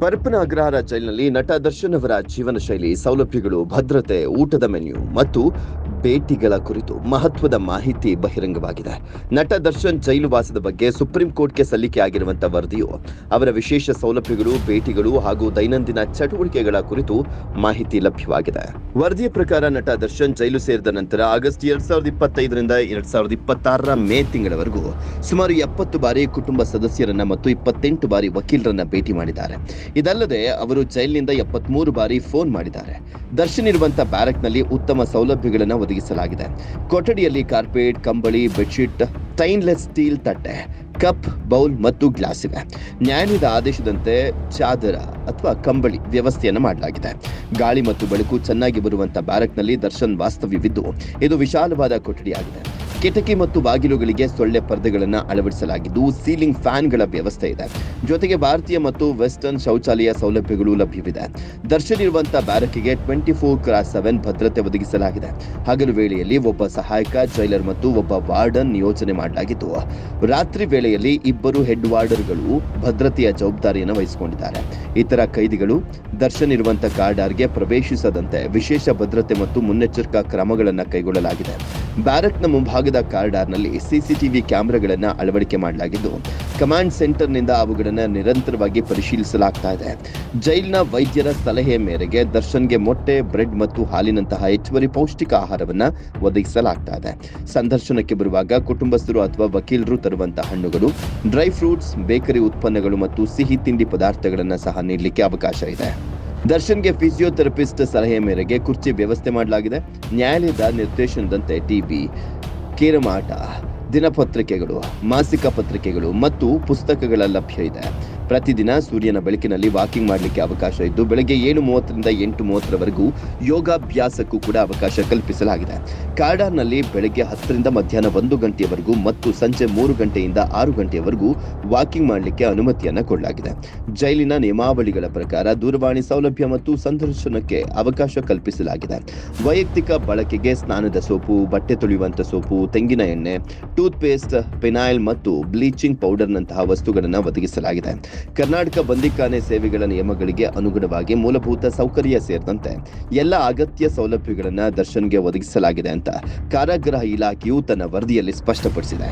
ಪರಪ್ಪನ ಅಗ್ರಹಾರ ಜೈಲಿನಲ್ಲಿ ನಟ ದರ್ಶನ್ ಅವರ ಜೀವನ ಶೈಲಿ, ಸೌಲಭ್ಯಗಳು, ಭದ್ರತೆ, ಊಟದ ಮೆನ್ಯೂ ಮತ್ತು ಭೇಟಿಗಳ ಕುರಿತು ಮಹತ್ವದ ಮಾಹಿತಿ ಬಹಿರಂಗವಾಗಿದೆ. ನಟ ದರ್ಶನ್ ಜೈಲು ವಾಸದ ಬಗ್ಗೆ ಸುಪ್ರೀಂ ಕೋರ್ಟ್ಗೆ ಸಲ್ಲಿಕೆ ಆಗಿರುವಂತಹ ವರದಿಯು ಅವರ ವಿಶೇಷ ಸೌಲಭ್ಯಗಳು, ಭೇಟಿಗಳು ಹಾಗೂ ದೈನಂದಿನ ಚಟುವಟಿಕೆಗಳ ಕುರಿತು ಮಾಹಿತಿ ಲಭ್ಯವಾಗಿದೆ. ವರದಿಯ ಪ್ರಕಾರ ನಟ ದರ್ಶನ್ ಜೈಲು ಸೇರಿದ ನಂತರ ಆಗಸ್ಟ್ 2025ರಿಂದ 2026ರ ಮೇ ತಿಂಗಳವರೆಗೂ ಸುಮಾರು 70 ಬಾರಿ ಕುಟುಂಬ ಸದಸ್ಯರನ್ನ ಮತ್ತು 28 ಬಾರಿ ವಕೀಲರನ್ನ ಭೇಟಿ ಮಾಡಿದ್ದಾರೆ. ಇದಲ್ಲದೆ ಅವರು ಜೈಲಿನಿಂದ 73 ಬಾರಿ ಫೋನ್ ಮಾಡಿದ್ದಾರೆ. ದರ್ಶನ್ ಇರುವಂತಹ ಬ್ಯಾರಕ್ನಲ್ಲಿ ಉತ್ತಮ ಸೌಲಭ್ಯಗಳನ್ನು ಒದಗಿಸಲಾಗಿದೆ. ಕೊಠಡಿಯಲ್ಲಿ ಕಾರ್ಪೆಟ್, ಕಂಬಳಿ, ಬೆಡ್ಶೀಟ್, ಸ್ಟೈನ್ಲೆಸ್ ಸ್ಟೀಲ್ ತಟ್ಟೆ, ಕಪ್, ಬೌಲ್ ಮತ್ತು ಗ್ಲಾಸ್ ಇವೆ. ನ್ಯಾಯಾಲಯದ ಆದೇಶದಂತೆ ಚಾದರ ಅಥವಾ ಕಂಬಳಿ ವ್ಯವಸ್ಥೆಯನ್ನು ಮಾಡಲಾಗಿದೆ. ಗಾಳಿ ಮತ್ತು ಬೆಳಕು ಚೆನ್ನಾಗಿ ಬರುವಂತಹ ಬ್ಯಾರಕ್ನಲ್ಲಿ ದರ್ಶನ್ ವಾಸ್ತವ್ಯವಿದ್ದು ಇದು ವಿಶಾಲವಾದ ಕೊಠಡಿಯಾಗಿದೆ. ಕಿಟಕಿ ಮತ್ತು ಬಾಗಿಲುಗಳಿಗೆ ಸೊಳ್ಳೆ ಪರ್ದೆಗಳನ್ನು ಅಳವಡಿಸಲಾಗಿದ್ದು ಸೀಲಿಂಗ್ ಫ್ಯಾನ್ಗಳ ವ್ಯವಸ್ಥೆ ಇದೆ. ಜೊತೆಗೆ ಭಾರತೀಯ ಮತ್ತು ವೆಸ್ಟರ್ನ್ ಶೌಚಾಲಯ ಸೌಲಭ್ಯಗಳು ಲಭ್ಯವಿದೆ. ದರ್ಶನ್ ಇರುವಂತಹ ಬ್ಯಾರಕ್ಗೆ 24x7 ಭದ್ರತೆ ಒದಗಿಸಲಾಗಿದೆ. ಹಗಲು ವೇಳೆಯಲ್ಲಿ ಒಬ್ಬ ಸಹಾಯಕ ಜೈಲರ್ ಮತ್ತು ಒಬ್ಬ ವಾರ್ಡನ್ ನಿಯೋಜನೆ ಮಾಡಲಾಗಿದ್ದು ರಾತ್ರಿ ವೇಳೆಯಲ್ಲಿ 2 ಹೆಡ್ ವಾರ್ಡರ್ಗಳು ಭದ್ರತೆಯ ಜವಾಬ್ದಾರಿಯನ್ನು ವಹಿಸಿಕೊಂಡಿದ್ದಾರೆ. ಇತರ ಕೈದಿಗಳು ದರ್ಶನ್ ಇರುವಂತಹ ಕಾರಿಡಾರ್ಗೆ ಪ್ರವೇಶಿಸದಂತೆ ವಿಶೇಷ ಭದ್ರತೆ ಮತ್ತು ಮುನ್ನೆಚ್ಚರಿಕಾ ಕ್ರಮಗಳನ್ನು ಕೈಗೊಳ್ಳಲಾಗಿದೆ. ಬ್ಯಾರಕ್ನ ಮುಂಭಾಗದ ಕಾರಿಡಾರ್ನಲ್ಲಿ ಸಿಸಿಟಿವಿ ಕ್ಯಾಮೆರಾಗಳನ್ನು ಅಳವಡಿಕೆ ಮಾಡಲಾಗಿದ್ದು ಕಮಾಂಡ್ ಸೆಂಟರ್ನಿಂದ ಅವುಗಳನ್ನು ನಿರಂತರವಾಗಿ ಪರಿಶೀಲಿಸಲಾಗ್ತಾ ಇದೆ. ಜೈಲಿನ ವೈದ್ಯರ ಸಲಹೆ ಮೇರೆಗೆ ದರ್ಶನ್ಗೆ ಮೊಟ್ಟೆ, ಬ್ರೆಡ್ ಮತ್ತು ಹಾಲಿನಂತಹ ಹೆಚ್ಚುವರಿ ಪೌಷ್ಟಿಕ ಆಹಾರವನ್ನು ಒದಗಿಸಲಾಗ್ತಾ ಇದೆ. ಸಂದರ್ಶನಕ್ಕೆ ಬರುವಾಗ ಕುಟುಂಬಸ್ಥರು ಅಥವಾ ವಕೀಲರು ತರುವಂತಹ ಹಣ್ಣುಗಳು, ಡ್ರೈ ಫ್ರೂಟ್ಸ್, ಬೇಕರಿ ಉತ್ಪನ್ನಗಳು ಮತ್ತು ಸಿಹಿ ತಿಂಡಿ ಪದಾರ್ಥಗಳನ್ನು ಸಹ ನೀಡಲಿಕ್ಕೆ ಅವಕಾಶ ಇದೆ. ದರ್ಶನ್ಗೆ ಫಿಸಿಯೋಥೆರಪಿಸ್ಟ್ ಸಲಹೆ ಮೇರೆಗೆ ಕುರ್ಚಿ ವ್ಯವಸ್ಥೆ ಮಾಡಲಾಗಿದೆ. ನ್ಯಾಯಾಲಯದ ನಿರ್ದೇಶನದಂತೆ ಟಿವಿ, ಕೇರಂ ಆಟ, ದಿನಪತ್ರಿಕೆಗಳು, ಮಾಸಿಕ ಪತ್ರಿಕೆಗಳು ಮತ್ತು ಪುಸ್ತಕಗಳ ಲಭ್ಯ ಇದೆ. ಪ್ರತಿದಿನ ಸೂರ್ಯನ ಬೆಳಕಿನಲ್ಲಿ ವಾಕಿಂಗ್ ಮಾಡಲಿಕ್ಕೆ ಅವಕಾಶ ಇದ್ದು ಬೆಳಗ್ಗೆ 7:30ರಿಂದ 8:30ರವರೆಗೂ ಯೋಗಾಭ್ಯಾಸಕ್ಕೂ ಕೂಡ ಅವಕಾಶ ಕಲ್ಪಿಸಲಾಗಿದೆ. ಕಾರಿಡಾರ್ನಲ್ಲಿ ಬೆಳಗ್ಗೆ 10ರಿಂದ ಮಧ್ಯಾಹ್ನ 1 ಗಂಟೆಯವರೆಗೂ ಮತ್ತು ಸಂಜೆ 3 ಗಂಟೆಯಿಂದ 6 ಗಂಟೆಯವರೆಗೂ ವಾಕಿಂಗ್ ಮಾಡಲಿಕ್ಕೆ ಅನುಮತಿಯನ್ನು ಕೊಡಲಾಗಿದೆ. ಜೈಲಿನ ನಿಯಮಾವಳಿಗಳ ಪ್ರಕಾರ ದೂರವಾಣಿ ಸೌಲಭ್ಯ ಮತ್ತು ಸಂದರ್ಶನಕ್ಕೆ ಅವಕಾಶ ಕಲ್ಪಿಸಲಾಗಿದೆ. ವೈಯಕ್ತಿಕ ಬಳಕೆಗೆ ಸ್ನಾನದ ಸೋಪು, ಬಟ್ಟೆ ತೊಳೆಯುವಂತ ಸೋಪು, ತೆಂಗಿನ ಎಣ್ಣೆ, ಟೂತ್ ಪೇಸ್ಟ್, ಫಿನೈಲ್ ಮತ್ತು ಬ್ಲೀಚಿಂಗ್ ಪೌಡರ್ನಂತಹ ವಸ್ತುಗಳನ್ನು ಒದಗಿಸಲಾಗಿದೆ. ಕರ್ನಾಟಕ ಬಂದಿಖಾನೆ ಸೇವೆಗಳ ನಿಯಮಗಳಿಗೆ ಅನುಗುಣವಾಗಿ ಮೂಲಭೂತ ಸೌಕರ್ಯ ಸೇರಿದಂತೆ ಎಲ್ಲ ಅಗತ್ಯ ಸೌಲಭ್ಯಗಳನ್ನು ದರ್ಶನ್ಗೆ ಒದಗಿಸಲಾಗಿದೆ ಅಂತ ಕಾರಾಗೃಹ ಇಲಾಖೆಯು ತನ್ನ ವರದಿಯಲ್ಲಿ ಸ್ಪಷ್ಟಪಡಿಸಿದೆ.